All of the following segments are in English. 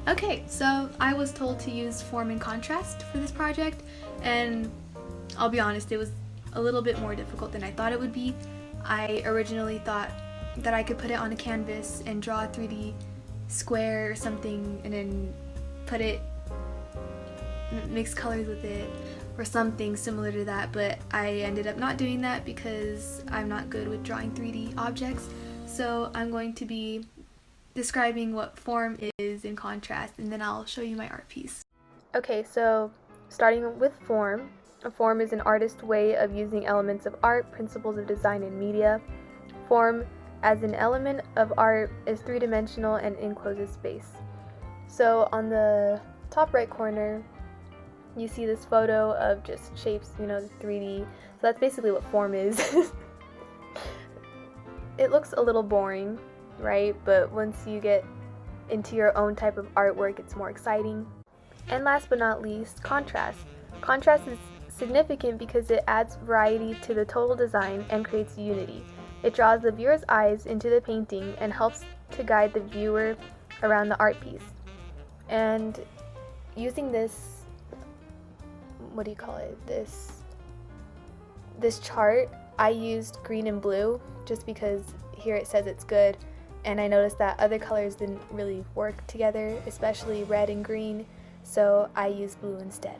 Okay, so I was told to use form and contrast for this project, and I'll be honest, it was a little bit more difficult than I thought it would be. I originally thought that I could put it on a canvas and draw a 3D square or something and then put it, mix colors with it or something similar to that, but I ended up not doing that because I'm not good with drawing 3D objects. So I'm going to be describing what form is in contrast, and then I'll show you my art piece. Okay, so starting with form. A form is an artist's way of using elements of art, principles of design, and media. Form, as an element of art, is three-dimensional and encloses space. So on the top right corner, you see this photo of just shapes, 3D. So that's basically what form is. It looks a little boring, right? But once you get into your own type of artwork, it's more exciting. And last but not least, contrast. Contrast is significant because it adds variety to the total design and creates unity. It draws the viewer's eyes into the painting and helps to guide the viewer around the art piece. And using this, this chart, I used green and blue just because here it says it's good, and I noticed that other colors didn't really work together, especially red and green, so I used blue instead.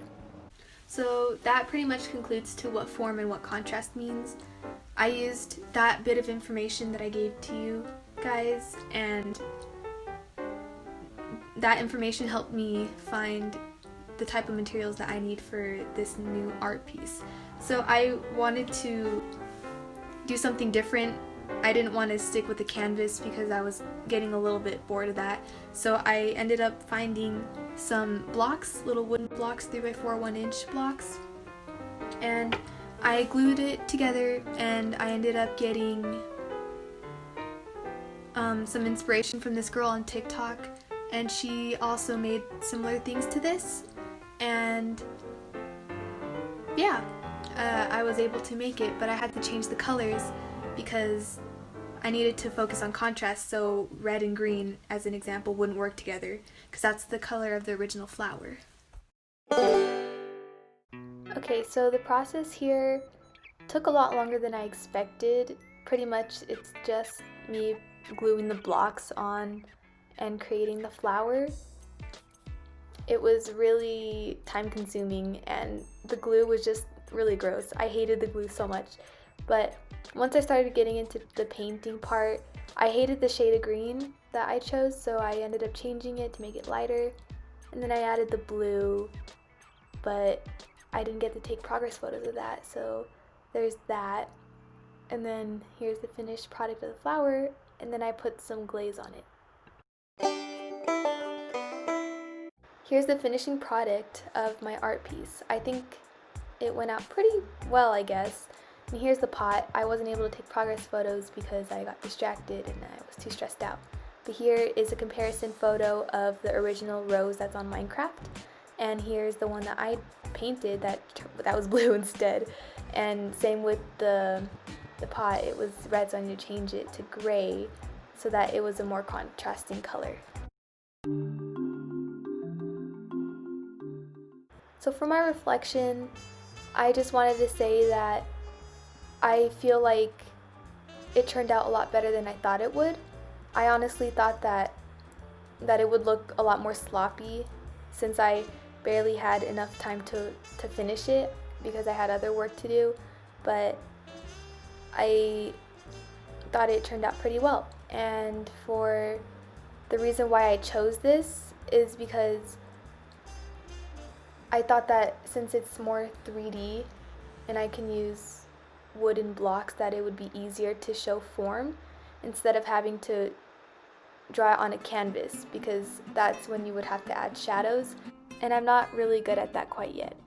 So that pretty much concludes to what form and what contrast means. I used that bit of information that I gave to you guys, and that information helped me find the type of materials that I need for this new art piece. So I wanted to do something different. I didn't want to stick with the canvas because I was getting a little bit bored of that. So I ended up finding some blocks, little wooden blocks, 3x4 1-inch blocks, and I glued it together, and I ended up getting some inspiration from this girl on TikTok, and she also made similar things to this, and yeah, I was able to make it, but I had to change the colors because I needed to focus on contrast, so red and green, as an example, wouldn't work together because that's the color of the original flower. Okay, so the process here took a lot longer than I expected. Pretty much it's just me gluing the blocks on and creating the flower. It was really time consuming and the glue was just really gross. I hated the glue so much. But once I started getting into the painting part, I hated the shade of green that I chose, so I ended up changing it to make it lighter. And then I added the blue, but I didn't get to take progress photos of that, so there's that. And then here's the finished product of the flower, and then I put some glaze on it. Here's the finishing product of my art piece. I think it went out pretty well, I guess. And here's the pot. I wasn't able to take progress photos because I got distracted and I was too stressed out. But here is a comparison photo of the original rose that's on Minecraft. And here's the one that I painted that was blue instead. And same with the pot. It was red, so I need to change it to gray so that it was a more contrasting color. So for my reflection, I just wanted to say that I feel like it turned out a lot better than I thought it would. I honestly thought that it would look a lot more sloppy since I barely had enough time to finish it because I had other work to do, but I thought it turned out pretty well. And for the reason why I chose this is because I thought that since it's more 3D and I can use wooden blocks, that it would be easier to show form instead of having to draw it on a canvas, because that's when you would have to add shadows, and I'm not really good at that quite yet.